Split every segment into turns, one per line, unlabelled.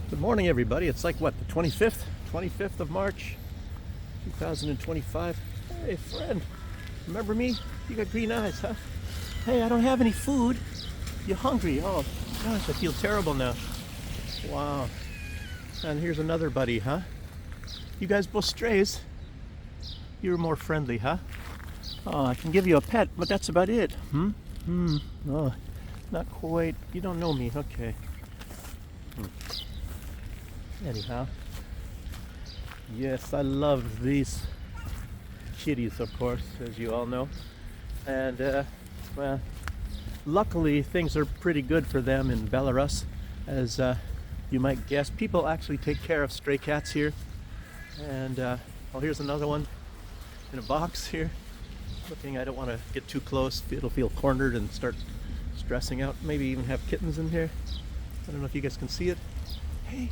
Good morning, everybody. It's like what, the 25th of March, 2025. Hey, friend, remember me? You got green eyes, huh? Hey, I don't have any food. You hungry? Oh, gosh, I feel terrible now. Wow. And here's another buddy, huh? You guys both strays. You're more friendly, huh? Oh, I can give you a pet, but that's about it. Oh, not quite. You don't know me. Okay. Anyhow, yes, I love these kitties, of course, as you all know. And, well, luckily things are pretty good for them in Belarus, as you might guess. People actually take care of stray cats here. And, oh, here's another one in a box here. Looking, I don't want to get too close. It'll feel cornered and start stressing out. Maybe even have kittens in here. I don't know if you guys can see it. Hey,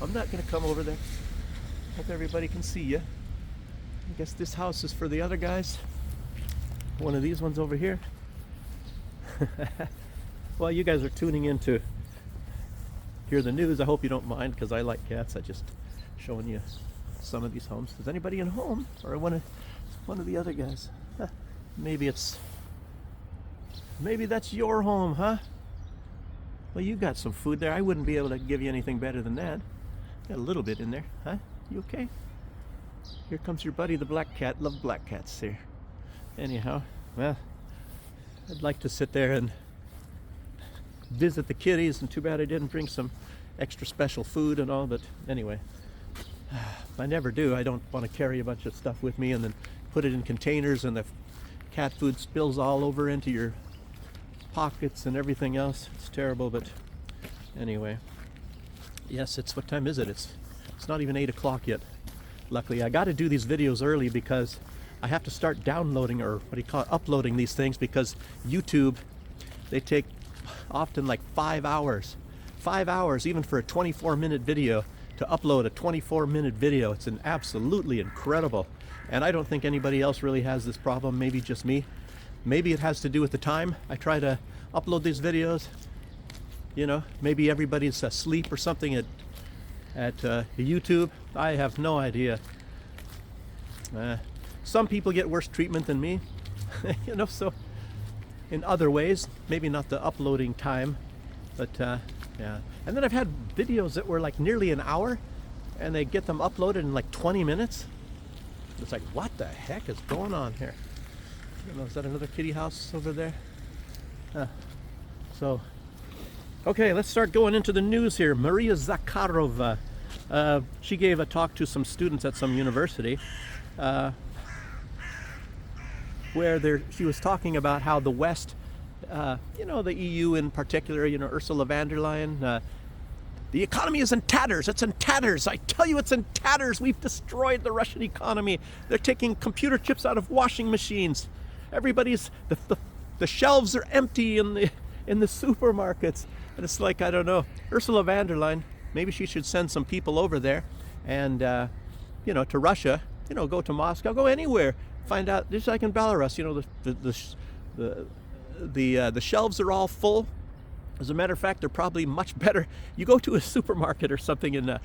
I'm not going to come over there. Hope everybody can see you. I guess this house is for the other guys. One of these ones over here. Well, you guys are tuning in to hear the news. I hope you don't mind, because I like cats. I just showing you some of these homes. Is anybody in home? Or one of the other guys? Maybe that's your home, huh? Well, you got some food there. I wouldn't be able to give you anything better than that. Got a little bit in there, huh? You okay? Here comes your buddy, the black cat. Love black cats here. Anyhow, well, I'd like to sit there and visit the kitties, and too bad I didn't bring some extra special food and all, but anyway, I never do. I don't want to carry a bunch of stuff with me and then put it in containers, and the cat food spills all over into your pockets and everything else. It's terrible, but anyway. Yes, what time is it? It's not even 8 o'clock yet. Luckily, I got to do these videos early because I have to start downloading, or what do you call it, uploading these things, because YouTube, they take often like 5 hours. 5 hours, even for a 24-minute video, to upload a 24-minute video. It's absolutely incredible. And I don't think anybody else really has this problem, maybe just me. Maybe it has to do with the time I try to upload these videos. You know, maybe everybody's asleep or something at YouTube. I have no idea. Some people get worse treatment than me. You know, so in other ways, maybe not the uploading time, but yeah. And then I've had videos that were like nearly an hour, and they get them uploaded in like 20 minutes. It's like, what the heck is going on here? I don't know, is that another kitty house over there? So, okay, let's start going into the news here. Maria Zakharova, she gave a talk to some students at some university, where she was talking about how the West, you know, the EU in particular, you know, Ursula von der Leyen, the economy is in tatters. It's in tatters. I tell you, it's in tatters. We've destroyed the Russian economy. They're taking computer chips out of washing machines. Everybody's, the shelves are empty in the supermarkets. And it's like, I don't know, Ursula von der Leyen, maybe she should send some people over there and, you know, to Russia, you know, go to Moscow, go anywhere, find out, just like in Belarus, you know, the shelves are all full. As a matter of fact, they're probably much better. You go to a supermarket or something in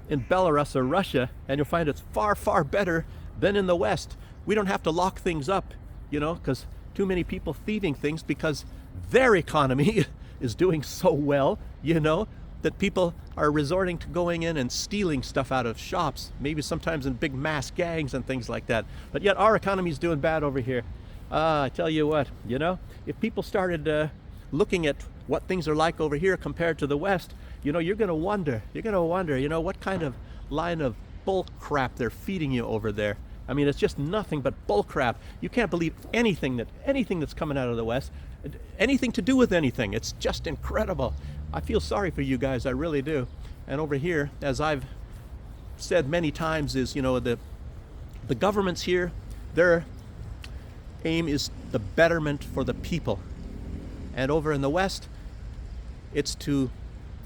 Belarus or Russia, and you'll find it's far, far better than in the West. We don't have to lock things up, you know, because too many people thieving things, because their economy is doing so well, you know, that people are resorting to going in and stealing stuff out of shops, maybe sometimes in big mass gangs and things like that. But yet our economy is doing bad over here. I tell you what, you know, if people started looking at what things are like over here compared to the West, you know, you're going to wonder, you know, what kind of line of bull crap they're feeding you over there. I mean, it's just nothing but bull crap. You can't believe anything that's coming out of the West, anything to do with anything. It's just incredible. I feel sorry for you guys, I really do. And over here, as I've said many times, is, you know, the governments here, their aim is the betterment for the people. And over in the West, it's to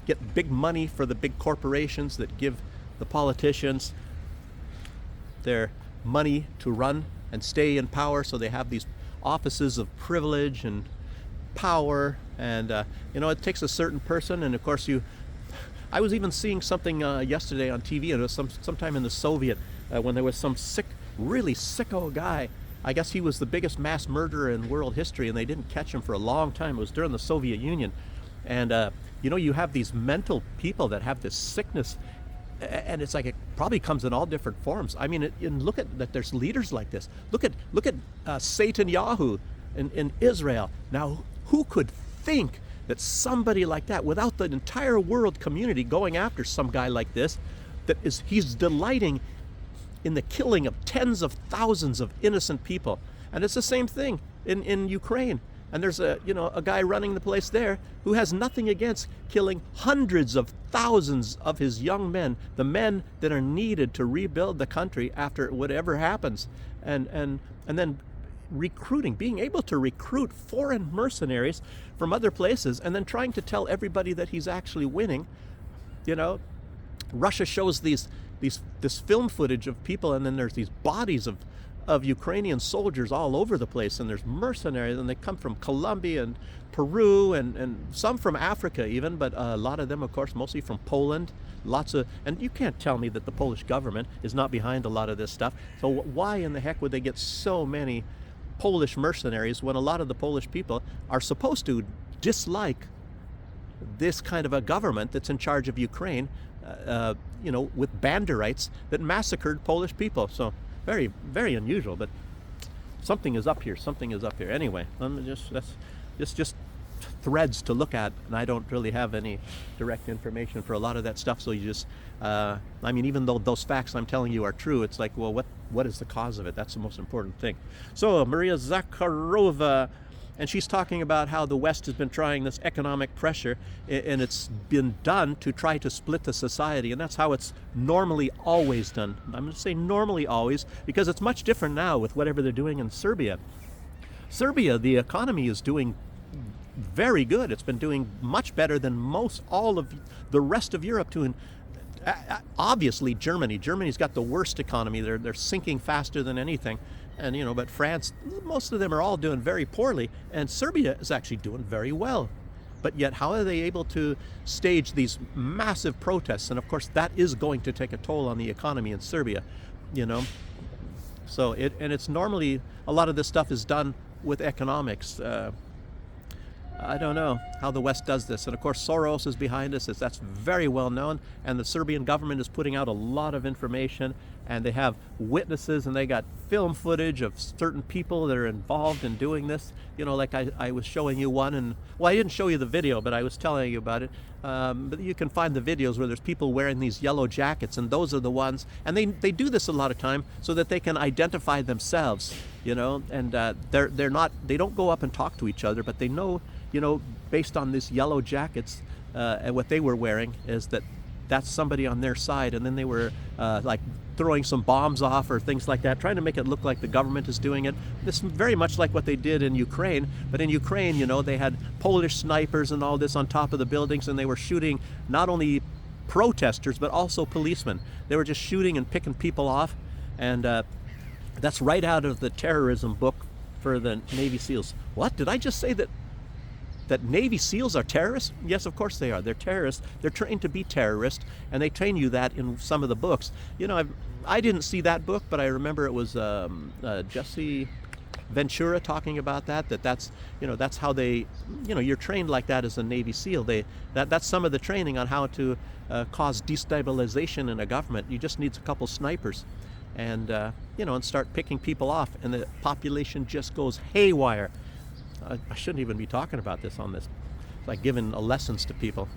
get big money for the big corporations that give the politicians their money to run and stay in power, so they have these offices of privilege and power, and you know, it takes a certain person, and of course you I was even seeing something yesterday on TV. It was sometime in the Soviet when there was some sick, really sicko guy. I guess he was the biggest mass murderer in world history, and they didn't catch him for a long time. It was during the Soviet Union, and you have these mental people that have this sickness, and it's like it probably comes in all different forms. I mean, and look at that. There's leaders like this. Look at Satan Yahoo in Israel. Now, who could think that somebody like that, without the entire world community going after some guy like this, he's delighting in the killing of tens of thousands of innocent people. And it's the same thing in Ukraine. And there's a guy running the place there who has nothing against killing hundreds of thousands of his young men, the men that are needed to rebuild the country after whatever happens. And then recruiting, being able to recruit foreign mercenaries from other places, and then trying to tell everybody that he's actually winning. Russia shows this film footage of people, and then there's these bodies of Ukrainian soldiers all over the place, and there's mercenaries, and they come from Colombia and Peru and some from Africa even, but a lot of them, of course, mostly from Poland. And you can't tell me that the Polish government is not behind a lot of this stuff. So why in the heck would they get so many Polish mercenaries when a lot of the Polish people are supposed to dislike this kind of a government that's in charge of Ukraine, with Banderites that massacred Polish people? So very, very unusual, but something is up here. Anyway, that's just threads to look at, and I don't really have any direct information for a lot of that stuff. So you just, even though those facts I'm telling you are true, it's like, well, what is the cause of it? That's the most important thing. So Maria Zakharova, and she's talking about how the West has been trying this economic pressure, and it's been done to try to split the society, and that's how it's normally always done. I'm going to say normally always, because it's much different now with whatever they're doing in Serbia. Serbia, the economy is doing very good. It's been doing much better than all of the rest of Europe doing. Obviously, Germany's got the worst economy. They're sinking faster than anything. And but France, most of them are all doing very poorly, and Serbia is actually doing very well. But yet, how are they able to stage these massive protests? And of course, that is going to take a toll on the economy in Serbia, So it's normally, a lot of this stuff is done with economics. I don't know how the West does this. And of course, Soros is behind this. That's very well known. And the Serbian government is putting out a lot of information. And they have witnesses, and they got film footage of certain people that are involved in doing this. Like I was showing you one. And, well, I didn't show you the video, but I was telling you about it. But you can find the videos where there's people wearing these yellow jackets. And those are the ones. And they do this a lot of time so that they can identify themselves, And they don't go up and talk to each other, but they know, based on these yellow jackets, and what they were wearing is that's somebody on their side. And then they were like throwing some bombs off or things like that, trying to make it look like the government is doing it. It's very much like what they did in Ukraine. But in Ukraine, they had Polish snipers and all this on top of the buildings, and they were shooting not only protesters, but also policemen. They were just shooting and picking people off. And that's right out of the terrorism book for the Navy SEALs. What? Did I just say that Navy SEALs are terrorists? Yes, of course they are. They're terrorists. They're trained to be terrorists, and they train you that in some of the books. I didn't see that book, but I remember it was Jesse Ventura talking about that's how they, you're trained like that as a Navy SEAL. That's some of the training on how to cause destabilization in a government. You just need a couple snipers, and and start picking people off, and the population just goes haywire. I shouldn't even be talking about this on this. It's like giving lessons to people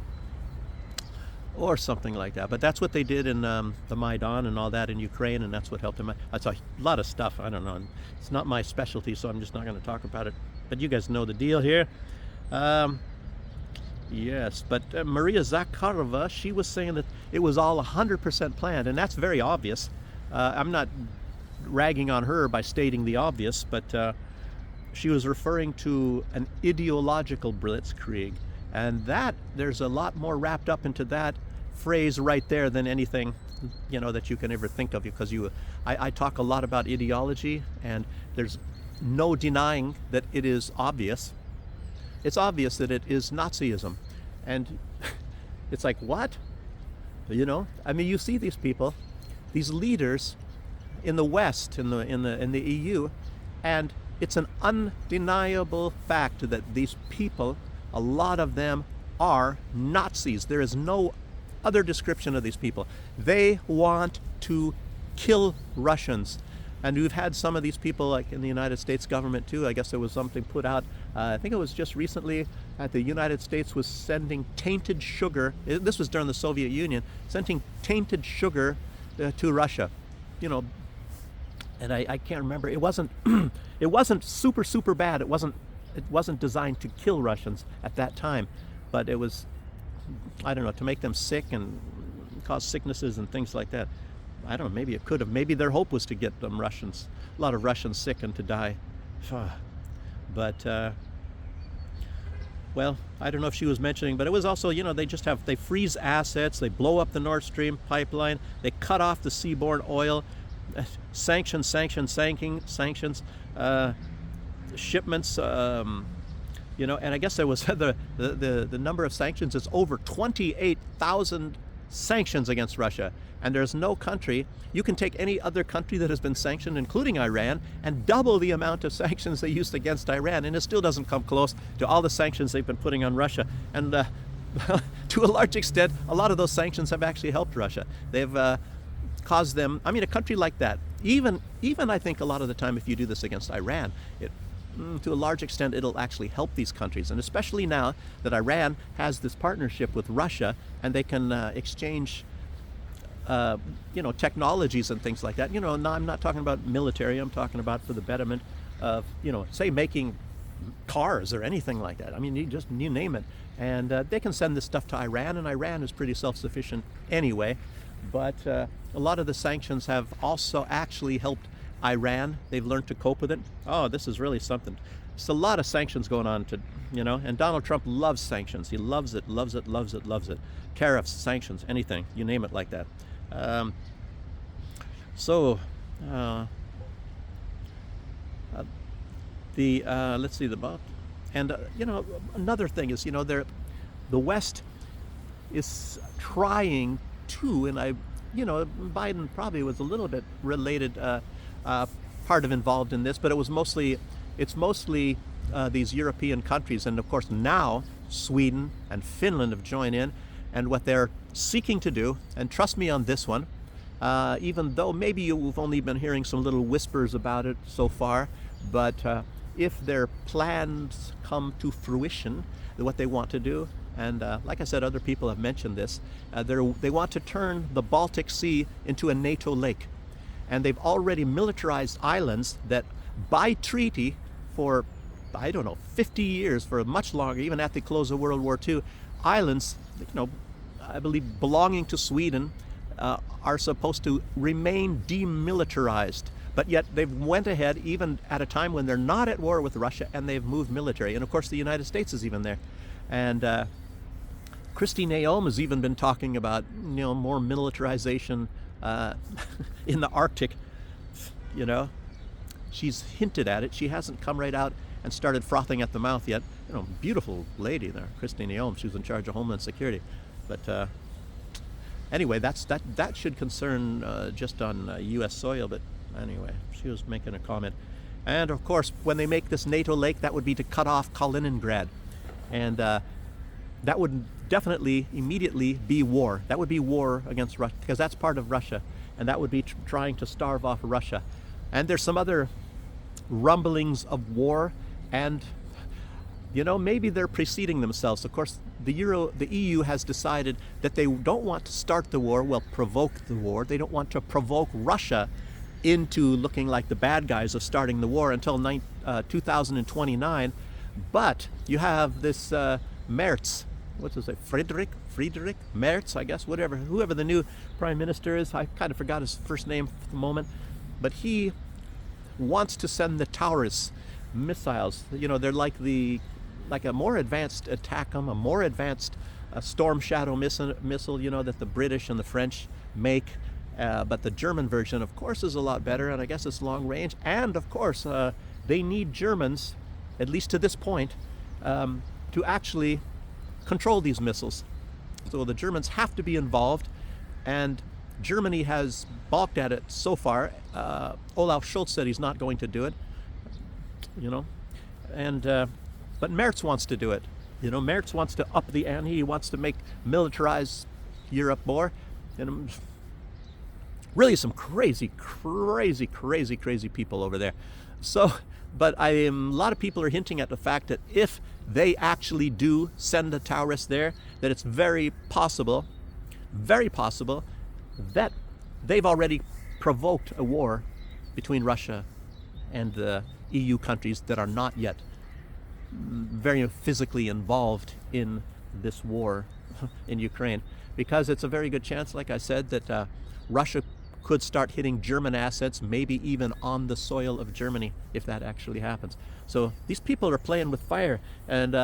or something like that. But that's what they did in the Maidan and all that in Ukraine, and that's what helped them. That's a lot of stuff. I don't know. It's not my specialty, so I'm just not going to talk about it. But you guys know the deal here. Yes, but Maria Zakharova, she was saying that it was all 100% planned, and that's very obvious. I'm not ragging on her by stating the obvious, but she was referring to an ideological blitzkrieg, and that there's a lot more wrapped up into that phrase right there than anything that you can ever think of, because I talk a lot about ideology, and there's no denying that it is obvious. It's obvious that it is Nazism, and It's like, what? You know, I mean, you see these people, these leaders in the West, in the EU, and it's an undeniable fact that these people, a lot of them, are Nazis. There is no other description of these people. They want to kill Russians. And we've had some of these people, like in the United States government too. I guess there was something put out, I think it was just recently, that the United States was sending tainted sugar. This was during the Soviet Union, sending tainted sugar to Russia. You know, and I can't remember. It wasn't it wasn't super bad. It wasn't designed to kill Russians at that time, but it was, I don't know, to make them sick and cause sicknesses and things like that. I don't know, maybe it could have. Maybe their hope was to get a lot of Russians sick and to die. But, well, I don't know if she was mentioning, but it was also, you know, they freeze assets, they blow up the Nord Stream pipeline, they cut off the seaborne oil, sanctions, shipments, you know, and I guess there was the number of sanctions is over 28,000 sanctions against Russia. And there's no country, you can take any other country that has been sanctioned, including Iran, and double the amount of sanctions they used against Iran, and it still doesn't come close to all the sanctions they've been putting on Russia. And to a large extent, a lot of those sanctions have actually helped Russia. They've caused them, I mean, a country like that, even I think a lot of the time if you do this against Iran, to a large extent it'll actually help these countries. And especially now that Iran has this partnership with Russia, and they can exchange you know, technologies and things like that. You know, no, I'm not talking about military. I'm talking about for the betterment of, you know, say making cars or anything like that. I mean, you name it. And they can send this stuff to Iran, and Iran is pretty self-sufficient anyway. But a lot of the sanctions have also actually helped Iran. They've learned to cope with it. Oh, this is really something. It's a lot of sanctions going on, you know, and Donald Trump loves sanctions. He loves it. Tariffs, sanctions, anything, you name it like that. Let's see and you know, another thing is, you know, the West is trying to, and you know, Biden probably was a little bit related, part of involved in this, but it's mostly these European countries, and of course now Sweden and Finland have joined in. And what they're seeking to do, and trust me on this one, even though maybe you've only been hearing some little whispers about it so far, but if their plans come to fruition, what they want to do, and like I said, other people have mentioned this, they want to turn the Baltic Sea into a NATO lake. And they've already militarized islands that by treaty for, I don't know, 50 years, for much longer, even at the close of World War II, islands, you know, I believe belonging to Sweden, are supposed to remain demilitarized. But yet they've went ahead, even at a time when they're not at war with Russia, and they've moved military. And of course the United States is even there. And Kristi Noem has even been talking about, you know, more militarization in the Arctic. You know, she's hinted at it. She hasn't come right out and started frothing at the mouth yet. You know, beautiful lady there, Kristi Noem. She was in charge of Homeland Security. But anyway, that should concern just on U.S. soil. But anyway, she was making a comment. And of course, when they make this NATO lake, that would be to cut off Kaliningrad, and that would definitely immediately be war. That would be war against Russia, because that's part of Russia, and that would be trying to starve off Russia. And there's some other rumblings of war, and you know, maybe they're preceding themselves. Of course, the EU has decided that they don't want to start the war, well, provoke the war. They don't want to provoke Russia into looking like the bad guys of starting the war until 2029. But you have this Merz, what's his name, Friedrich Merz, I guess, whoever the new prime minister is. I kind of forgot his first name for the moment, but he wants to send the Taurus missiles. You know, they're like a more advanced ATACMS, a more advanced Storm Shadow missile, you know, that the British and the French make. But the German version, of course, is a lot better, and I guess it's long range. And of course, they need Germans, at least to this point, to actually control these missiles. So the Germans have to be involved, and Germany has balked at it so far. Olaf Scholz said he's not going to do it, and but Merz wants to do it. Merz wants to up the ante. He wants to militarize Europe more, and really some crazy people over there. So, but a lot of people are hinting at the fact that if they actually do send the Taurus there, that it's very possible that they've already provoked a war between Russia and the EU countries that are not yet very physically involved in this war in Ukraine, because it's a very good chance, like I said, that Russia could start hitting German assets, maybe even on the soil of Germany, if that actually happens. So these people are playing with fire, and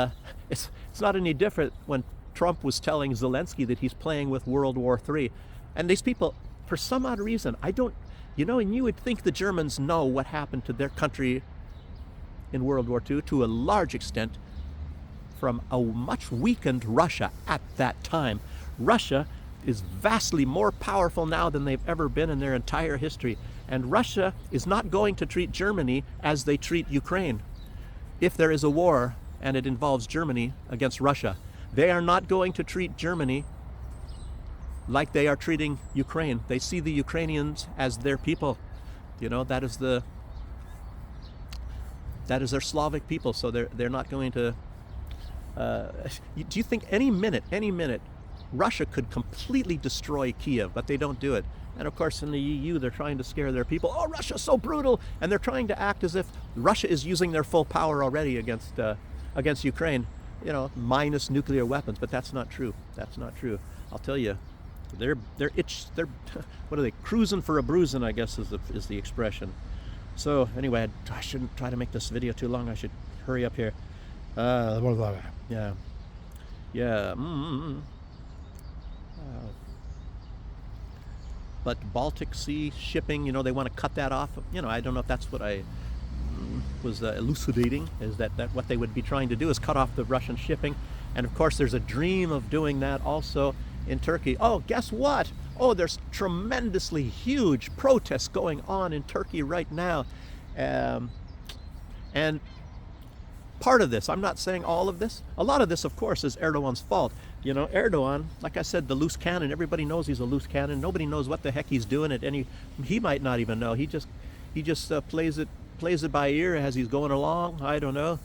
it's not any different when Trump was telling Zelensky that he's playing with World War III. And these people, for some odd reason, and you would think the Germans know what happened to their country in World War II to a large extent from a much weakened Russia at that time. Russia is vastly more powerful now than they've ever been in their entire history. And Russia is not going to treat Germany as they treat Ukraine. If there is a war and it involves Germany against Russia, they are not going to treat Germany like they are treating Ukraine. They see the Ukrainians as their people. That is their Slavic people. So they're not going to. Do you think any minute, Russia could completely destroy Kiev? But they don't do it. And of course, in the EU, they're trying to scare their people. Oh, Russia's so brutal, and they're trying to act as if Russia is using their full power already against Ukraine. Minus nuclear weapons. But that's not true. That's not true. I'll tell you. They're what are they, cruising for a bruising, I guess is the expression. So anyway, I shouldn't try to make this video too long. I should hurry up here. Yeah. But Baltic Sea shipping, they want to cut that off. I don't know if that's what I was elucidating, is that what they would be trying to do is cut off the Russian shipping. And of course there's a dream of doing that also in Turkey. Oh, guess what? Oh, there's tremendously huge protests going on in Turkey right now. And part of this, I'm not saying all of this, a lot of this, of course, is Erdogan's fault. Erdogan, like I said, the loose cannon, everybody knows he's a loose cannon. Nobody knows what the heck he's doing he might not even know. He just plays it by ear as he's going along. I don't know.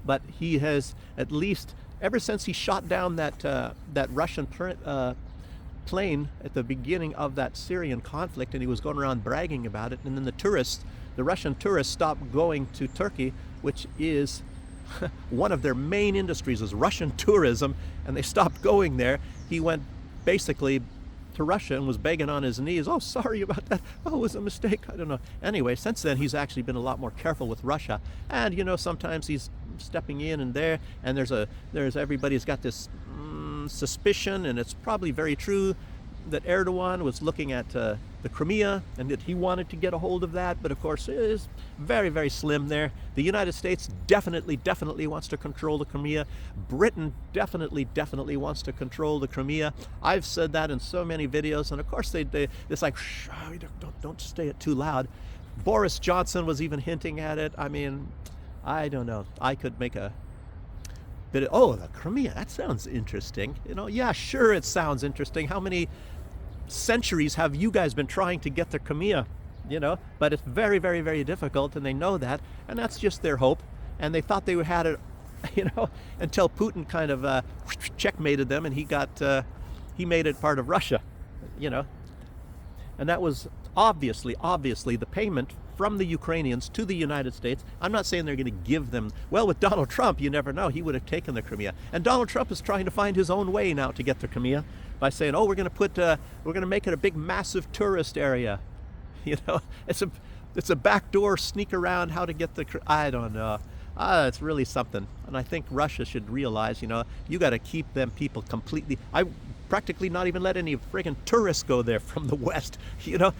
But he has, at least ever since he shot down that Russian plane at the beginning of that Syrian conflict, and he was going around bragging about it, and then the Russian tourists stopped going to Turkey, which is one of their main industries is Russian tourism, and they stopped going there. He went basically to Russia and was begging on his knees, oh, sorry about that, oh, it was a mistake, I don't know. Anyway, since then he's actually been a lot more careful with Russia, and sometimes he's stepping in and there, and there's everybody's got this suspicion, and it's probably very true, that Erdogan was looking at the Crimea, and that he wanted to get a hold of that, but of course it is very, very slim there. The United States definitely wants to control the Crimea. Britain definitely wants to control the Crimea. I've said that in so many videos, and of course it's like, shh, don't say it too loud. Boris Johnson was even hinting at it. I mean, I don't know. I could make a bit of, the Crimea, that sounds interesting. Yeah, sure, it sounds interesting. How many centuries have you guys been trying to get the Crimea? But it's very, very, very difficult, and they know that, and that's just their hope. And they thought they had it, until Putin kind of checkmated them, and he made it part of Russia, and that was obviously the payment from the Ukrainians to the United States. I'm not saying they're going to give them, well, with Donald Trump, you never know, he would have taken the Crimea. And Donald Trump is trying to find his own way now to get the Crimea by saying, oh, we're going to make it a big, massive tourist area. It's a backdoor sneak around how to get I don't know. It's really something. And I think Russia should realize, you got to keep them people completely. I practically not even let any friggin' tourists go there from the West.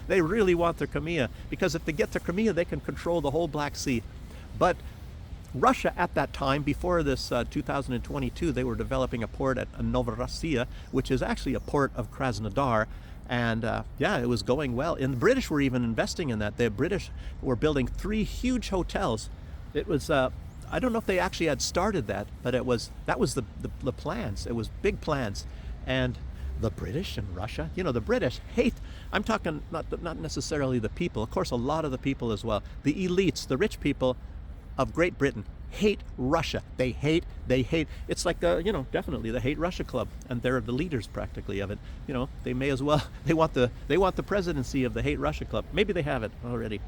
They really want their Crimea, because if they get the Crimea, they can control the whole Black Sea. But Russia at that time, before this 2022, they were developing a port at Novorossiya, which is actually a port of Krasnodar. And yeah, it was going well. And the British were even investing in that. The British were building 3 huge hotels. It was, I don't know if they actually had started that, but that was the plans. It was big plans. And the British and Russia, the British hate, I'm talking not necessarily the people, of course a lot of the people as well. The elites, the rich people of Great Britain hate Russia. They hate. It's like definitely the Hate Russia Club, and they're the leaders practically of it. They may as well. They want the presidency of the Hate Russia Club. Maybe they have it already.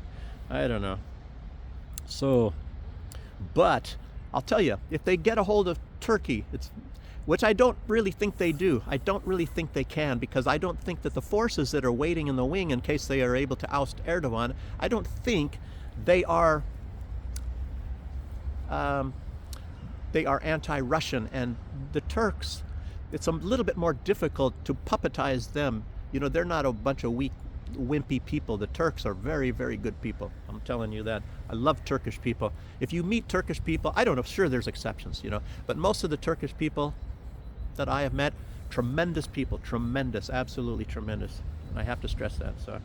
I don't know. So, but I'll tell you, if they get a hold of Turkey, which I don't really think they do. I don't really think they can, because I don't think that the forces that are waiting in the wing in case they are able to oust Erdogan, I don't think they are anti-Russian. And the Turks, it's a little bit more difficult to puppetize them. They're not a bunch of weak, wimpy people. The Turks are very, very good people. I'm telling you that. I love Turkish people. If you meet Turkish people, I don't know, sure there's exceptions, but most of the Turkish people that I have met, tremendous people, tremendous, absolutely tremendous. And I have to stress that. So,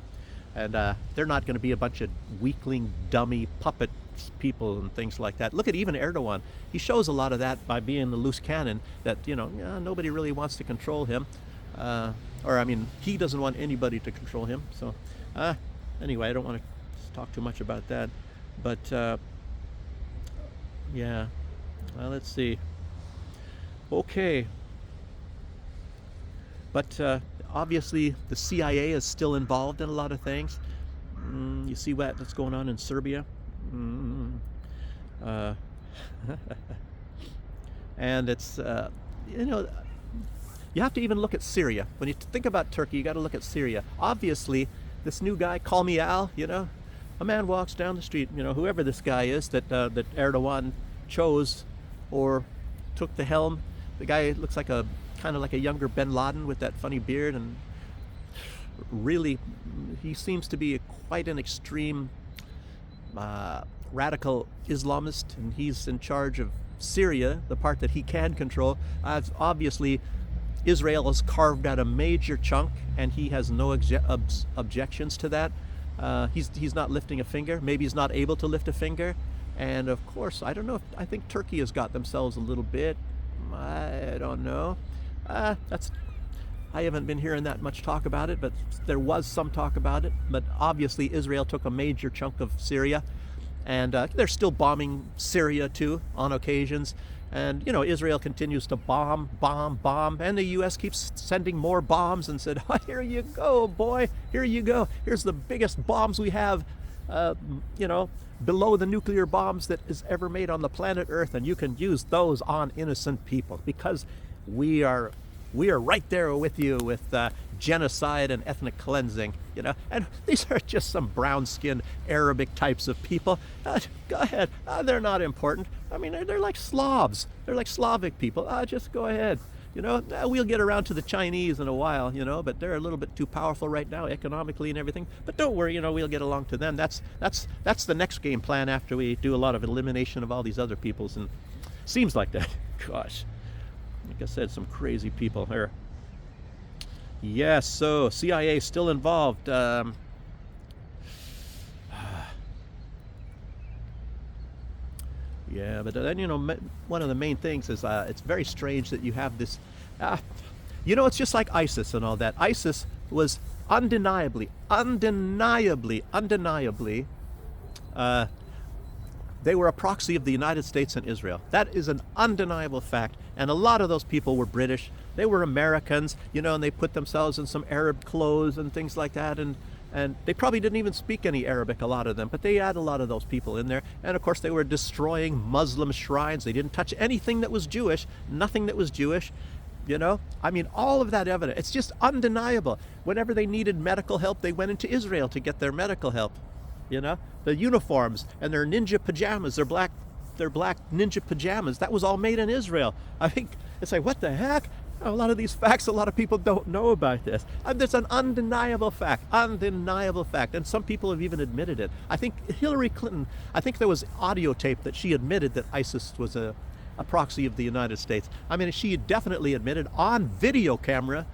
and they're not going to be a bunch of weakling, dummy puppet people and things like that. Look at even Erdogan. He shows a lot of that by being the loose cannon that, nobody really wants to control him. He doesn't want anybody to control him. So, anyway, I don't want to talk too much about that. But, yeah. Well, let's see. Okay. But obviously the CIA is still involved in a lot of things. You see what's going on in Serbia? And it's, you have to even look at Syria. When you think about Turkey, you got to look at Syria. Obviously, this new guy, Call Me Al, a man walks down the street, whoever this guy is that Erdogan chose or took the helm. The guy looks like kind of like a younger Bin Laden with that funny beard, and really, he seems to be quite an extreme radical Islamist, and he's in charge of Syria, the part that he can control. Obviously, Israel has carved out a major chunk, and he has no objections to that. He's not lifting a finger. Maybe he's not able to lift a finger. And of course, I don't know. I think Turkey has got themselves a little bit. I don't know. I haven't been hearing that much talk about it, but there was some talk about it. But obviously, Israel took a major chunk of Syria, and they're still bombing Syria too on occasions. And Israel continues to bomb, and the U.S. keeps sending more bombs and said, oh, "Here you go, boy. Here you go. Here's the biggest bombs we have, below the nuclear bombs that is ever made on the planet Earth, and you can use those on innocent people because we are right there with you with genocide and ethnic cleansing, and these are just some brown-skinned Arabic types of people. Go ahead. They're not important. They're like Slavs. They're like Slavic people. Just go ahead. We'll get around to the Chinese in a while, but they're a little bit too powerful right now economically and everything. But don't worry, we'll get along to them. That's the next game plan after we do a lot of elimination of all these other peoples, and seems like that. Gosh. Like I said, some crazy people here. Yes, so CIA still involved. Yeah, but then, one of the main things is it's very strange that you have this, it's just like ISIS and all that. ISIS was undeniably, they were a proxy of the United States and Israel. That is an undeniable fact. And a lot of those people were British. They were Americans, and they put themselves in some Arab clothes and things like that. And they probably didn't even speak any Arabic, a lot of them, but they had a lot of those people in there. And of course, they were destroying Muslim shrines. They didn't touch anything that was Jewish, nothing that was Jewish. All of that evidence, it's just undeniable. Whenever they needed medical help, they went into Israel to get their medical help. The uniforms and their ninja pajamas, their black ninja pajamas, that was all made in Israel. I think it's like, what the heck? A lot of these facts, a lot of people don't know about this. There's an undeniable fact, and some people have even admitted it. I think Hillary Clinton, I think there was audio tape that she admitted that ISIS was a proxy of the United States. I mean, she definitely admitted on video camera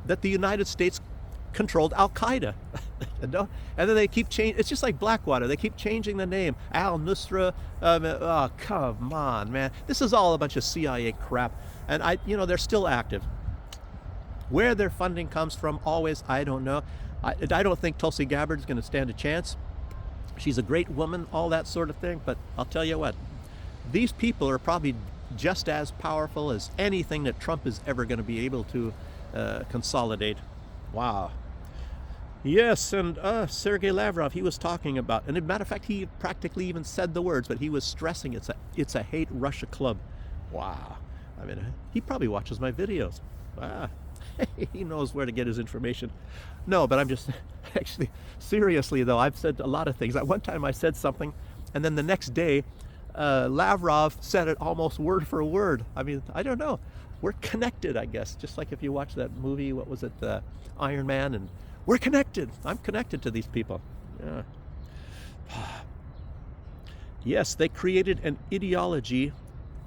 that the United States controlled Al-Qaeda. And then they keep changing. It's just like Blackwater. They keep changing the name. Al-Nusra. Oh, come on, man. This is all a bunch of CIA crap. And they're still active. Where their funding comes from, always, I don't know. I don't think Tulsi Gabbard's going to stand a chance. She's a great woman, all that sort of thing. But I'll tell you what, these people are probably just as powerful as anything that Trump is ever going to be able to consolidate. Wow. Yes, and Sergei Lavrov, he was talking about, and as a matter of fact, he practically even said the words, but he was stressing it's a hate Russia club. Wow. I mean, he probably watches my videos. Ah, he knows where to get his information. No, but I'm just, actually, seriously though, I've said a lot of things. At one time I said something, and then the next day, Lavrov said it almost word for word. I mean, I don't know. We're connected, I guess. Just like if you watch that movie, what was it, Iron Man, and we're connected. I'm connected to these people. Yeah. Yes, they created an ideology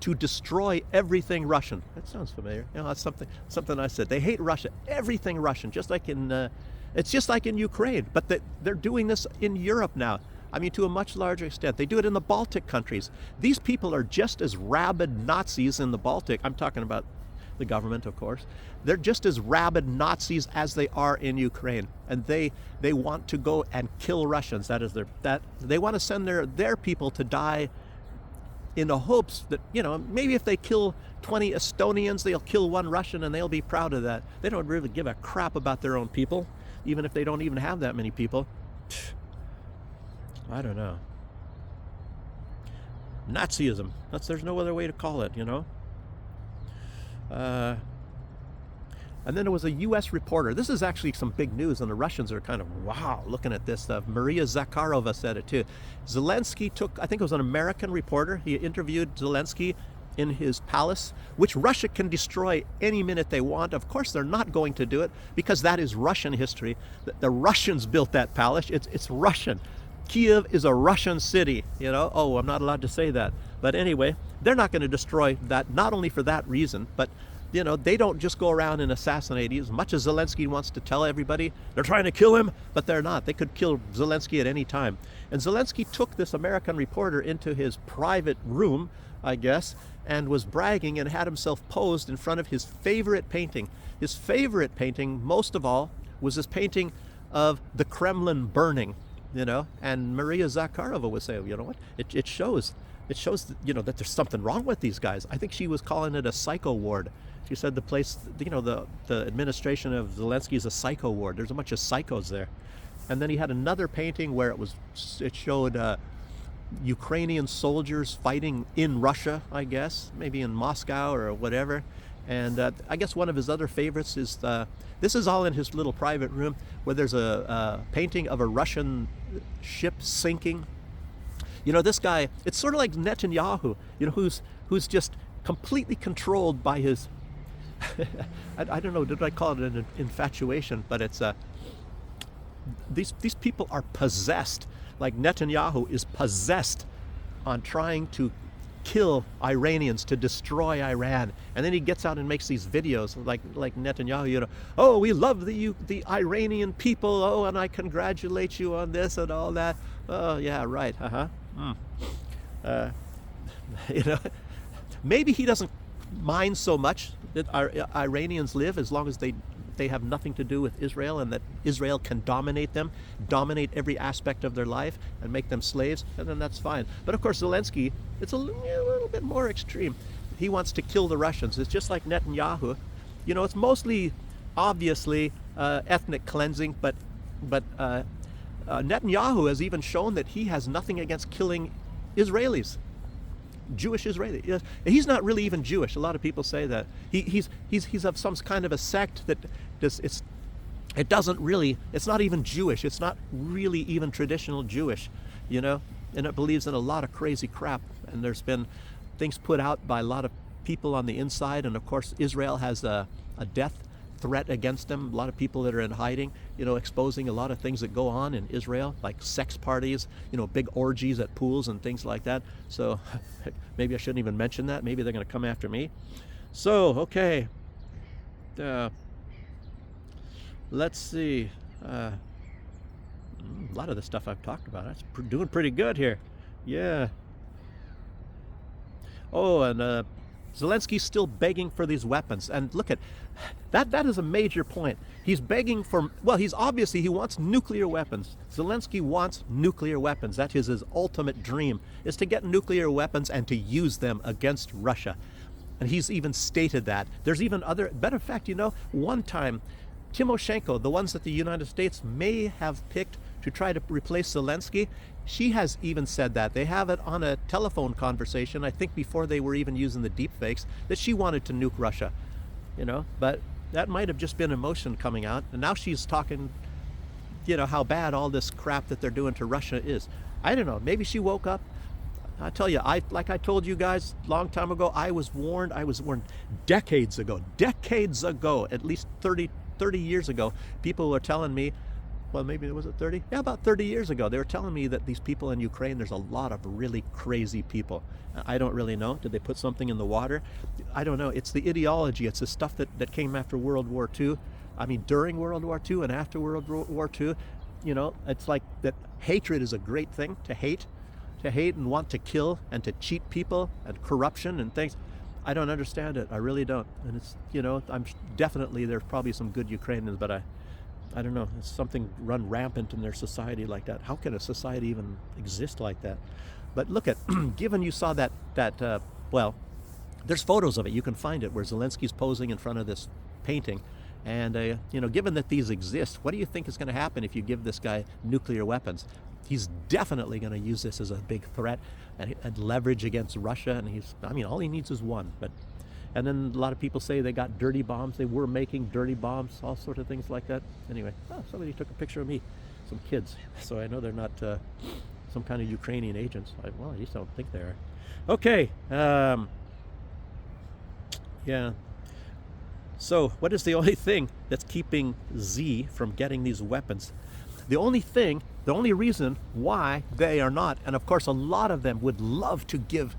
to destroy everything Russian. That sounds familiar. That's something I said. They hate Russia, everything Russian, just like it's just like in Ukraine, but they're doing this in Europe now. I mean, to a much larger extent. They do it in the Baltic countries. These people are just as rabid Nazis in the Baltic. I'm talking about the government, of course. They're just as rabid Nazis as they are in Ukraine, and they want to go and kill Russians. They want to send their people to die in the hopes that, maybe if they kill 20 Estonians, they'll kill one Russian and they'll be proud of that. They don't really give a crap about their own people, even if they don't even have that many people. I don't know. Nazism. There's no other way to call it, And then there was a U.S. reporter. This is actually some big news, and the Russians are kind of, wow, looking at this stuff. Maria Zakharova said it too. Zelensky I think it was an American reporter. He interviewed Zelensky in his palace, which Russia can destroy any minute they want. Of course, they're not going to do it because that is Russian history. The Russians built that palace. It's Russian. Kiev is a Russian city, Oh, I'm not allowed to say that. But anyway, they're not going to destroy that, not only for that reason, but they don't just go around and assassinate. As much as Zelensky wants to tell everybody they're trying to kill him, but they're not. They could kill Zelensky at any time. And Zelensky took this American reporter into his private room, I guess, and was bragging and had himself posed in front of his favorite painting. His favorite painting, most of all, was this painting of the Kremlin burning, And Maria Zakharova was saying, you know what? It shows that there's something wrong with these guys. I think she was calling it a psycho ward. She said the place, the administration of Zelensky is a psycho ward. There's a bunch of psychos there. And then he had another painting where it showed Ukrainian soldiers fighting in Russia, I guess, maybe in Moscow or whatever. And I guess one of his other favorites is, this is all in his little private room, where there's a painting of a Russian ship sinking. This guy, it's sort of like Netanyahu, who's just completely controlled by his, I don't know, did I call it an infatuation? But it's, these people are possessed, like Netanyahu is possessed on trying to kill Iranians, to destroy Iran. And then he gets out and makes these videos like Netanyahu, oh, we love the Iranian people, oh, and I congratulate you on this and all that. Oh, yeah, right, maybe he doesn't mind so much that Iranians live, as long as they have nothing to do with Israel, and that Israel can dominate them, dominate every aspect of their life, and make them slaves, and then that's fine. But of course, Zelensky, it's a little bit more extreme. He wants to kill the Russians. It's just like Netanyahu. It's mostly, obviously, ethnic cleansing, but Netanyahu has even shown that he has nothing against killing Israelis. Jewish Israeli. He's not really even Jewish. A lot of people say that. He's of some kind of a sect that it's not even Jewish. It's not really even traditional Jewish, and it believes in a lot of crazy crap. And there's been things put out by a lot of people on the inside, and of course Israel has a death threat against them. A lot of people that are in hiding, exposing a lot of things that go on in Israel, like sex parties, big orgies at pools and things like that. So maybe I shouldn't even mention that. Maybe they're going to come after me. So, okay. Let's see. A lot of the stuff I've talked about, that's doing pretty good here. Yeah. Oh, and Zelensky's still begging for these weapons. And look at that is a major point. He's begging for, well, he wants nuclear weapons. Zelensky wants nuclear weapons. That is his ultimate dream, is to get nuclear weapons and to use them against Russia. And he's even stated that. There's even other, matter of fact, one time, Timoshenko, the ones that the United States may have picked to try to replace Zelensky, she has even said that. They have it on a telephone conversation, I think before they were even using the deep fakes, that she wanted to nuke Russia. But that might have just been emotion coming out. And now she's talking, how bad all this crap that they're doing to Russia is. I don't know, maybe she woke up. I tell you, like I told you guys a long time ago, I was warned decades ago, at least 30 years ago. People were telling me, well, maybe was it 30? Yeah, about 30 years ago. They were telling me that these people in Ukraine, there's a lot of really crazy people. I don't really know. Did they put something in the water? I don't know. It's the ideology. It's the stuff that came after World War II. I mean, during World War II and after World War II, it's like that hatred is a great thing, to hate and want to kill and to cheat people and corruption and things. I don't understand it. I really don't. And it's, I'm definitely, there's probably some good Ukrainians, but I don't know. It's something run rampant in their society like that. How can a society even exist like that? But look at, given you saw that well, there's photos of it. You can find it where Zelensky's posing in front of this painting. And, given that these exist, what do you think is going to happen if you give this guy nuclear weapons? He's definitely going to use this as a big threat and leverage against Russia. And all he needs is one. And then a lot of people say they got dirty bombs. They were making dirty bombs, all sorts of things like that. Anyway, somebody took a picture of me, some kids. So I know they're not some kind of Ukrainian agents. Well, I just don't think they are. Okay. Yeah. So what is the only thing that's keeping Z from getting these weapons? The only reason why they are not, and of course a lot of them would love to give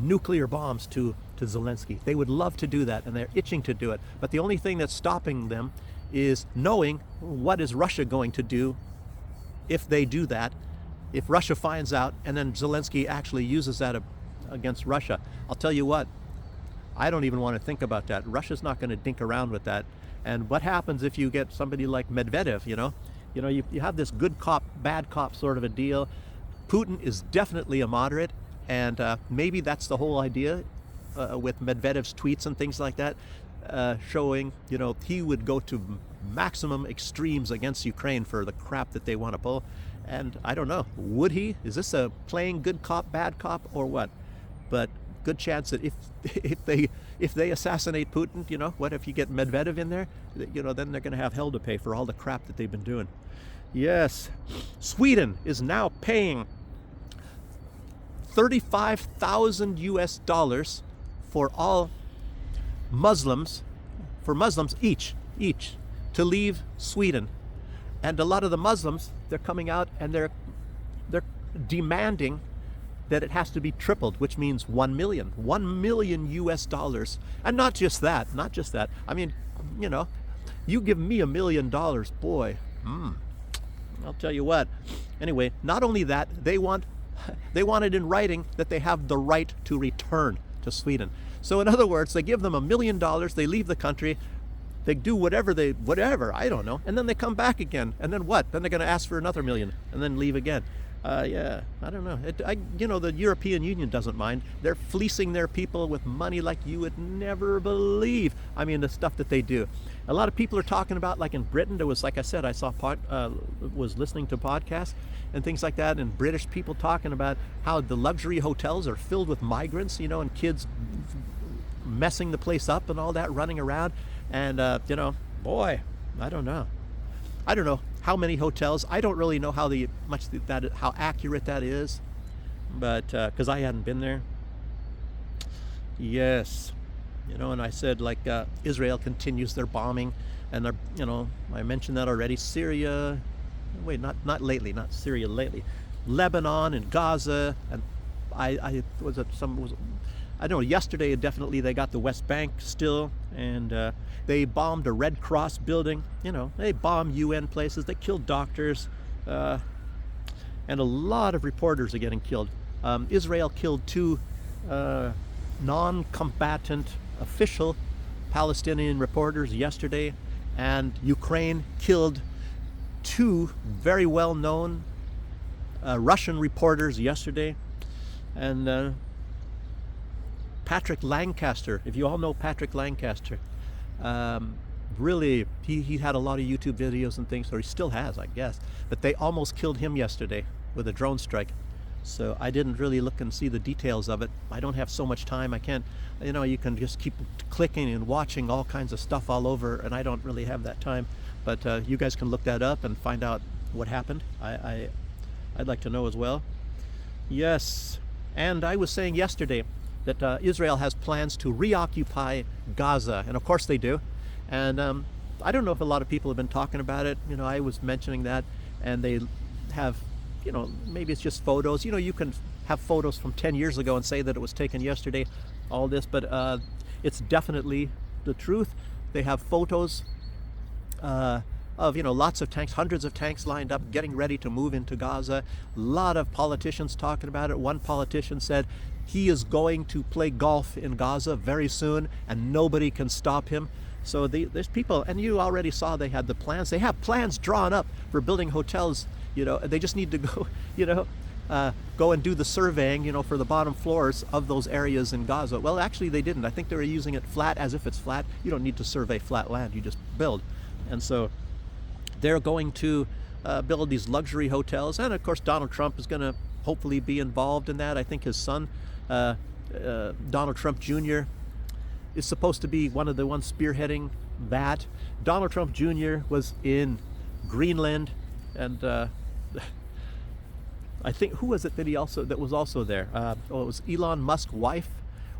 nuclear bombs to Zelensky. They would love to do that, and they're itching to do it. But the only thing that's stopping them is knowing what is Russia going to do if they do that, if Russia finds out, and then Zelensky actually uses that against Russia. I'll tell you what, I don't even want to think about that. Russia's not going to dink around with that. And what happens if you get somebody like Medvedev, you have this good cop, bad cop sort of a deal. Putin is definitely a moderate, and maybe that's the whole idea with Medvedev's tweets and things like that, showing, he would go to maximum extremes against Ukraine for the crap that they want to pull. And I don't know, would he? Is this a playing good cop, bad cop, or what? But good chance that if they assassinate Putin, what if you get Medvedev in there? Then they're going to have hell to pay for all the crap that they've been doing. Yes, Sweden is now paying $35,000 US for all Muslims, each to leave Sweden. And a lot of the Muslims, they're coming out and they're demanding that it has to be tripled, which means 1 million US. And not just that. I mean, you give me $1 million, boy, I'll tell you what. Anyway, not only that, they want it in writing that they have the right to return to Sweden. So in other words, they give them $1 million, they leave the country, they do whatever, I don't know, and then they come back again. And then what? Then they're going to ask for another $1 million and then leave again. Yeah, I don't know. The European Union doesn't mind. They're fleecing their people with money like you would never believe. I mean, the stuff that they do. A lot of people are talking about, like in Britain, there was, like I said, I was listening to podcasts and things like that, and British people talking about how the luxury hotels are filled with migrants, and kids messing the place up and all that, running around. And, boy, I don't know how many hotels. I don't really know how accurate that is, but because I hadn't been there. Yes. And I said, like, Israel continues their bombing, and they're, I mentioned that already. Syria, wait, not lately, not Syria lately, Lebanon and Gaza, and I was it some was I don't know. Yesterday, definitely they got the West Bank still, and they bombed a Red Cross building. They bomb UN places. They killed doctors, and a lot of reporters are getting killed. Israel killed two non-combatant official Palestinian reporters yesterday, and Ukraine killed two very well-known Russian reporters yesterday. And Patrick Lancaster, if you all know Patrick Lancaster, really, he had a lot of YouTube videos and things, or he still has, I guess. But they almost killed him yesterday with a drone strike. So I didn't really look and see the details of it. I don't have so much time. I can't, you can just keep clicking and watching all kinds of stuff all over, and I don't really have that time. But you guys can look that up and find out what happened. I'd like to know as well. Yes, and I was saying yesterday that Israel has plans to reoccupy Gaza, and of course they do. And I don't know if a lot of people have been talking about it. I was mentioning that, and they have, maybe it's just photos. You can have photos from 10 years ago and say that it was taken yesterday, all this, but it's definitely the truth. They have photos of lots of tanks, hundreds of tanks lined up, getting ready to move into Gaza. A lot of politicians talking about it. One politician said he is going to play golf in Gaza very soon, and nobody can stop him. So there's people, and you already saw they had the plans. They have plans drawn up for building hotels. They just need to go, go and do the surveying, for the bottom floors of those areas in Gaza. Well, actually, they didn't. I think they were using it flat, as if it's flat. You don't need to survey flat land. You just build. And so they're going to build these luxury hotels. And, of course, Donald Trump is going to hopefully be involved in that. I think his son, Donald Trump Jr., is supposed to be one of the ones spearheading that. Donald Trump Jr. was in Greenland, and I think, who was it that was also there? It was Elon Musk's wife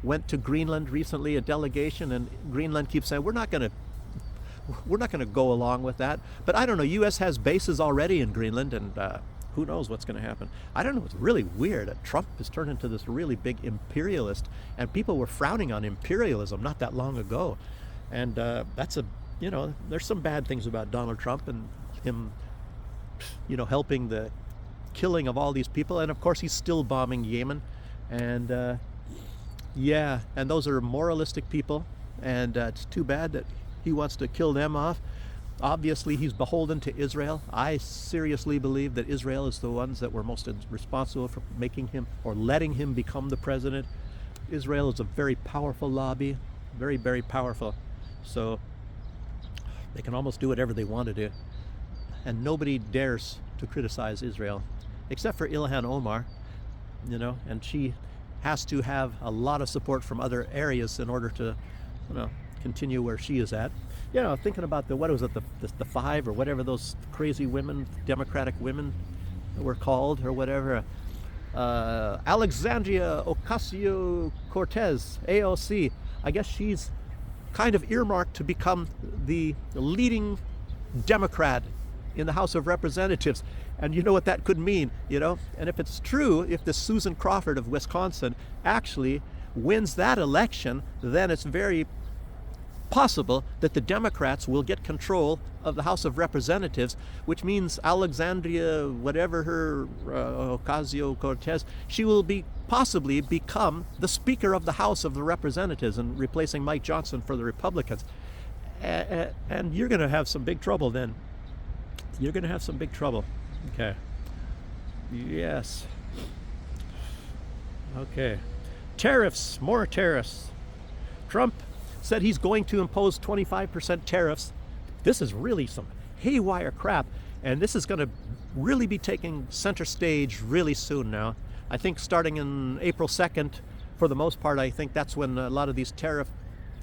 went to Greenland recently, a delegation, and Greenland keeps saying, we're not going to go along with that. But I don't know, U.S. has bases already in Greenland, and who knows what's going to happen. I don't know, it's really weird that Trump has turned into this really big imperialist, and people were frowning on imperialism not that long ago. And that's there's some bad things about Donald Trump and him, helping the killing of all these people. And of course, he's still bombing Yemen. And and those are moralistic people. And it's too bad that he wants to kill them off. Obviously, he's beholden to Israel. I seriously believe that Israel is the ones that were most responsible for making him or letting him become the president. Israel is a very powerful lobby, very, very powerful. So they can almost do whatever they want to do. And nobody dares to criticize Israel, except for Ilhan Omar, and she has to have a lot of support from other areas in order to, continue where she is at. Thinking about the five or whatever those crazy women, Democratic women were called or whatever. Alexandria Ocasio-Cortez, AOC, I guess she's kind of earmarked to become the leading Democrat in the House of Representatives. And you know what that could mean, And if it's true, if this Susan Crawford of Wisconsin actually wins that election, then it's very possible that the Democrats will get control of the House of Representatives, which means Alexandria, whatever her, Ocasio-Cortez, she will possibly become the Speaker of the House of the Representatives and replacing Mike Johnson for the Republicans. And you're going to have some big trouble then. You're going to have some big trouble. Okay. Yes. Okay. Tariffs, more tariffs. Trump said he's going to impose 25% tariffs. This is really some haywire crap, and this is going to really be taking center stage really soon now. I think starting in April 2nd, for the most part, I think that's when a lot of these tariff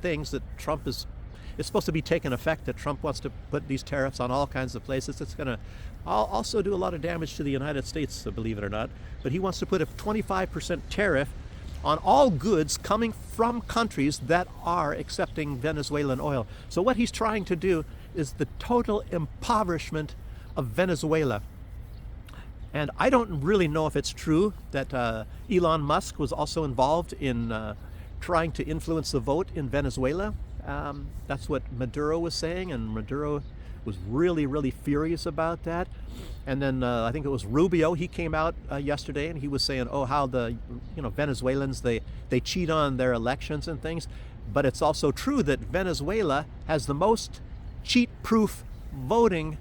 things that Trump is supposed to be taking effect, that Trump wants to put these tariffs on all kinds of places. It's going to also do a lot of damage to the United States, believe it or not. But he wants to put a 25% tariff on all goods coming from countries that are accepting Venezuelan oil. So what he's trying to do is the total impoverishment of Venezuela. And I don't really know if it's true that Elon Musk was also involved in trying to influence the vote in Venezuela. That's what Maduro was saying, and Maduro was really, really furious about that. And then I think it was Rubio. He came out yesterday and he was saying, "Oh, how the Venezuelans they cheat on their elections and things." But it's also true that Venezuela has the most cheat-proof voting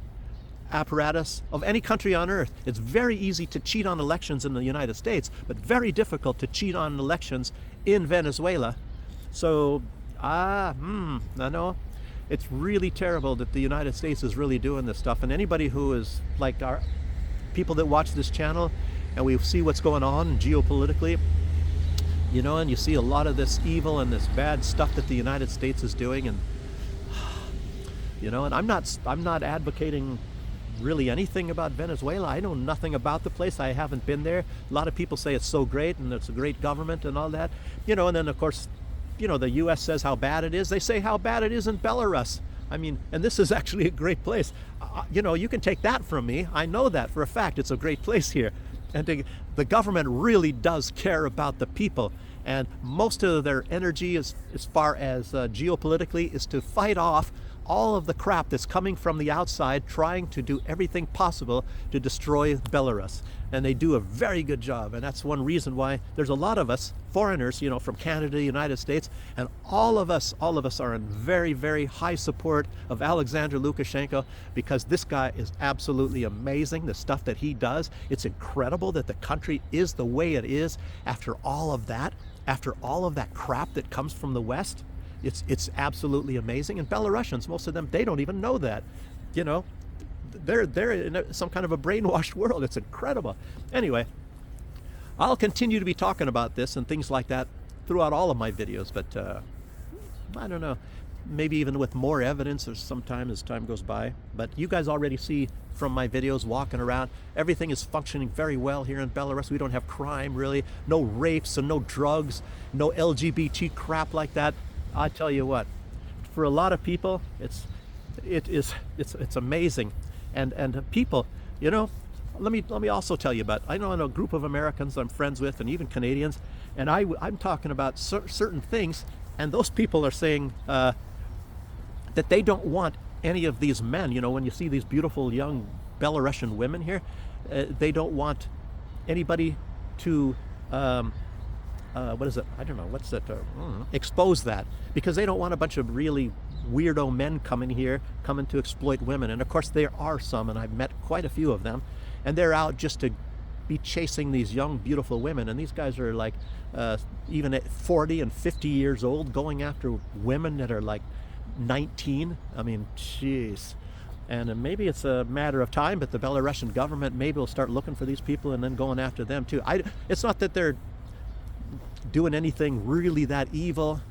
apparatus of any country on earth. It's very easy to cheat on elections in the United States, but very difficult to cheat on elections in Venezuela. So, I know it's really terrible that the United States is really doing this stuff. And anybody who is like our people that watch this channel, and we see what's going on geopolitically, and you see a lot of this evil and this bad stuff that the United States is doing, and and I'm not advocating really anything about Venezuela. I know nothing about the place. I haven't been there. A lot of people say it's so great and it's a great government and all that, and then of course, the U.S. says how bad it is. They say how bad it is in Belarus. I mean, and this is actually a great place. You can take that from me. I know that for a fact. It's a great place here. And the government really does care about the people. And most of their energy, as far as geopolitically, is to fight off all of the crap that's coming from the outside, trying to do everything possible to destroy Belarus. And they do a very good job. And that's one reason why there's a lot of us foreigners, from Canada, United States, and all of us are in very, very high support of Alexander Lukashenko, because this guy is absolutely amazing. The stuff that he does, it's incredible that the country is the way it is after all of that crap that comes from the West. It's absolutely amazing. And Belarusians, most of them, they don't even know that. They're in some kind of a brainwashed world. It's incredible. Anyway, I'll continue to be talking about this and things like that throughout all of my videos, but I don't know, maybe even with more evidence or sometime as time goes by. But you guys already see from my videos walking around, everything is functioning very well here in Belarus. We don't have crime, really, no rapes and no drugs, no LGBT crap like that. I tell you what, for a lot of people, it's amazing, and people, let me also tell you about. I know a group of Americans I'm friends with, and even Canadians, and I'm talking about certain things, and those people are saying that they don't want any of these men. When you see these beautiful young Belarusian women here, they don't want anybody to. What is it? I don't know. What's that? Expose that, because they don't want a bunch of really weirdo men coming to exploit women. And of course there are some, and I've met quite a few of them, and they're out just to be chasing these young, beautiful women. And these guys are like even at 40 and 50 years old, going after women that are like 19. I mean, jeez. And maybe it's a matter of time, but the Belarusian government maybe will start looking for these people and then going after them too. It's not that they're doing anything really that evil,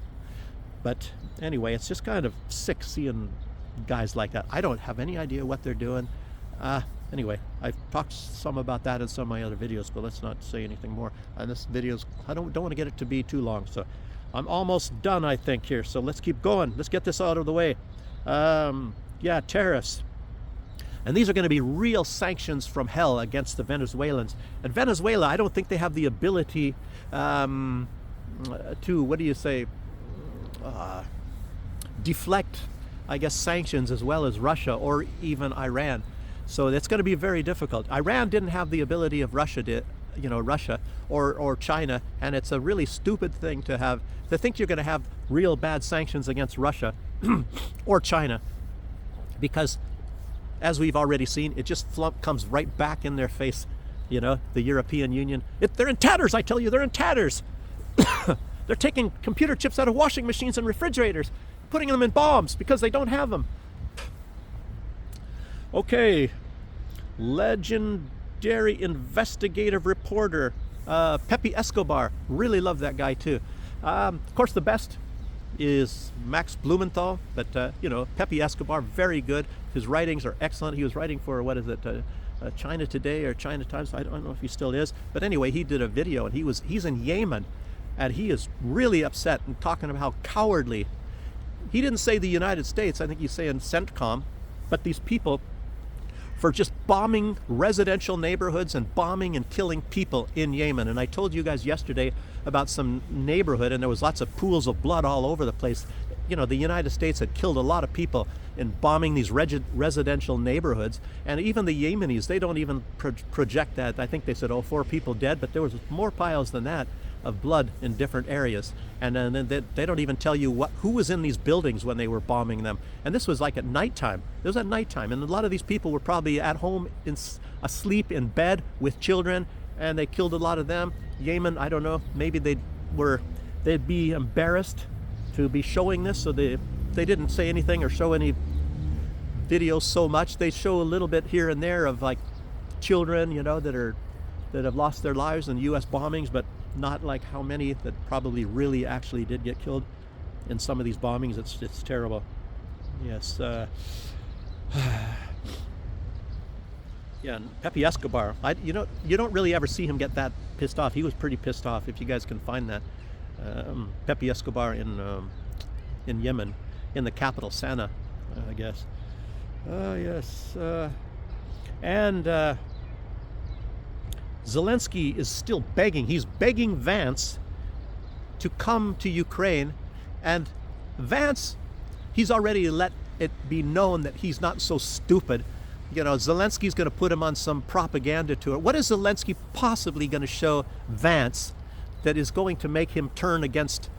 but anyway, it's just kind of sick seeing guys like that. I don't have any idea what they're doing. Anyway, I've talked some about that in some of my other videos, but let's not say anything more. And this video's, I don't want to get it to be too long, so I'm almost done, I think, here. So let's keep going. Let's get this out of the way. Yeah, tariffs. And these are going to be real sanctions from hell against the Venezuelans. And Venezuela, I don't think they have the ability to, what do you say, deflect, I guess, sanctions as well as Russia or even Iran. So it's going to be very difficult. Iran didn't have the ability of Russia Russia or China, and it's a really stupid thing to think you're going to have real bad sanctions against Russia or China, because as we've already seen, it just comes right back in their face. The European Union, they're in tatters, I tell you, they're in tatters. They're taking computer chips out of washing machines and refrigerators, putting them in bombs because they don't have them. Okay, legendary investigative reporter, Pepe Escobar. Really love that guy too. Of course, the best is Max Blumenthal, but Pepe Escobar, very good. His writings are excellent. He was writing for, what is it, China Today or China Times. I don't know if he still is, but anyway, he did a video, and he's in Yemen, and he is really upset and talking about how cowardly. He didn't say the United States, I think he's saying CENTCOM, but these people for just bombing residential neighborhoods and bombing and killing people in Yemen. And I told you guys yesterday about some neighborhood, and there was lots of pools of blood all over the place. You know, the United States had killed a lot of people in bombing these residential neighborhoods, and even the Yemenis, they don't even project that. I think they said, 4 people dead, but there was more piles than that of blood in different areas. And then they don't even tell you who was in these buildings when they were bombing them. And this was like at nighttime. It was at nighttime, and a lot of these people were probably at home, asleep in bed with children, and they killed a lot of them. Yemen, I don't know, maybe they'd be embarrassed to be showing this, so they didn't say anything or show any videos so much. They show a little bit here and there of like children, that have lost their lives in U.S. bombings, but not like how many that probably really actually did get killed in some of these bombings. It's terrible. Yes. Yeah, and Pepe Escobar. You don't really ever see him get that pissed off. He was pretty pissed off. If you guys can find that, Pepe Escobar in Yemen, in the capital Sana'a, I guess. Yes. And Zelensky is still begging. He's begging Vance to come to Ukraine, and Vance, he's already let it be known that he's not so stupid. Zelensky's going to put him on some propaganda tour. What is Zelensky possibly going to show Vance that is going to make him turn against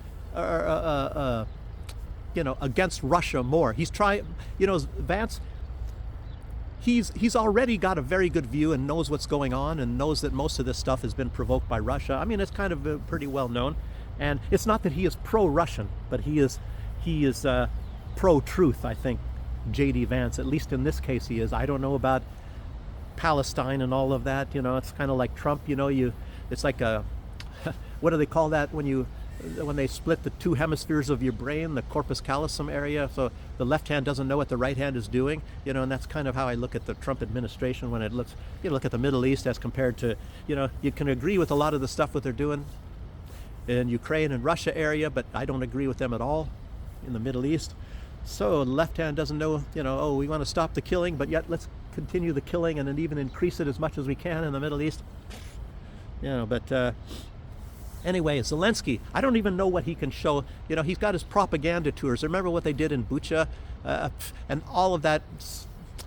against Russia more? He's trying, Vance, he's already got a very good view and knows what's going on and knows that most of this stuff has been provoked by Russia. I mean, it's kind of pretty well known. And it's not that he is pro-Russian, but he is pro-truth, I think, J.D. Vance. At least in this case he is. I don't know about Palestine and all of that. It's kind of like Trump. It's like a what do they call that when they split the two hemispheres of your brain, the corpus callosum area, so the left hand doesn't know what the right hand is doing, and that's kind of how I look at the Trump administration when it looks, look at the Middle East as compared to, you can agree with a lot of the stuff that they're doing in Ukraine and Russia area, but I don't agree with them at all in the Middle East. So the left hand doesn't know, we want to stop the killing, but yet let's continue the killing and then even increase it as much as we can in the Middle East. Anyway, Zelensky, I don't even know what he can show. He's got his propaganda tours. Remember what they did in Bucha? And all of that,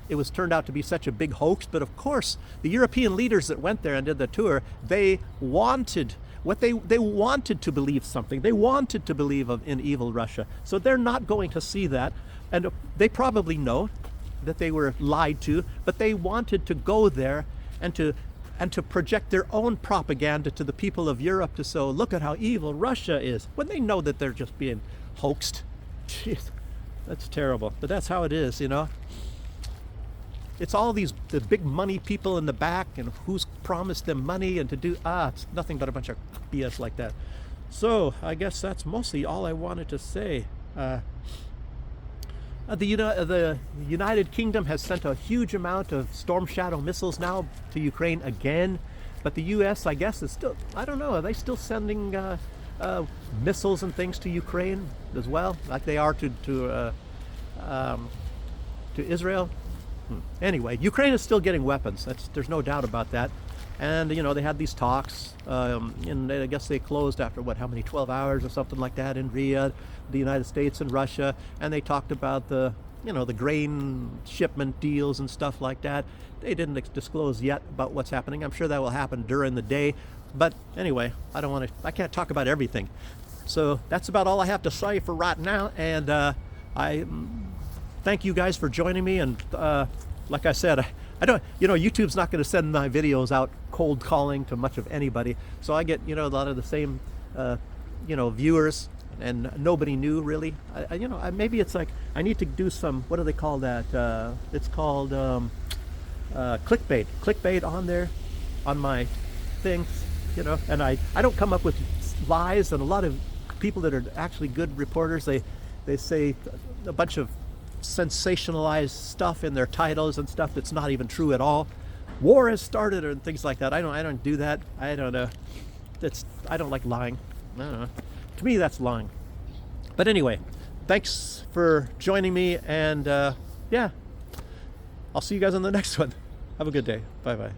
it was turned out to be such a big hoax. But of course, the European leaders that went there and did the tour, they wanted to believe something. They wanted to believe in evil Russia. So they're not going to see that. And they probably know that they were lied to, but they wanted to go there and to project their own propaganda to the people of Europe to say, look at how evil Russia is, when they know that they're just being hoaxed. Jeez, that's terrible. But that's how it is, It's all the big money people in the back and who's promised them money and to do, it's nothing but a bunch of BS like that. So I guess that's mostly all I wanted to say. The United Kingdom has sent a huge amount of Storm Shadow missiles now to Ukraine again, but the U.S., I guess, is still, I don't know, are they still sending missiles and things to Ukraine as well, like they are to Israel? Anyway, Ukraine is still getting weapons. There's no doubt about that. And, they had these talks, and I guess they closed after, 12 hours or something like that in Riyadh, the United States and Russia, and they talked about the grain shipment deals and stuff like that. They didn't disclose yet about what's happening. I'm sure that will happen during the day. But anyway, I can't talk about everything. So that's about all I have to say for right now. And I thank you guys for joining me. And like I said, I don't, YouTube's not going to send my videos out cold calling to much of anybody. So I get, a lot of the same, viewers, and nobody new really. Maybe it's like I need to do some, what do they call that? It's called clickbait on there, on my things, and I don't come up with lies. And a lot of people that are actually good reporters, they say a bunch of sensationalized stuff in their titles and stuff that's not even true at all. War has started and things like that. I don't do that. I don't know. I don't like lying. I don't know. To me, that's lying. But anyway, thanks for joining me, and yeah, I'll see you guys on the next one. Have a good day. Bye-bye.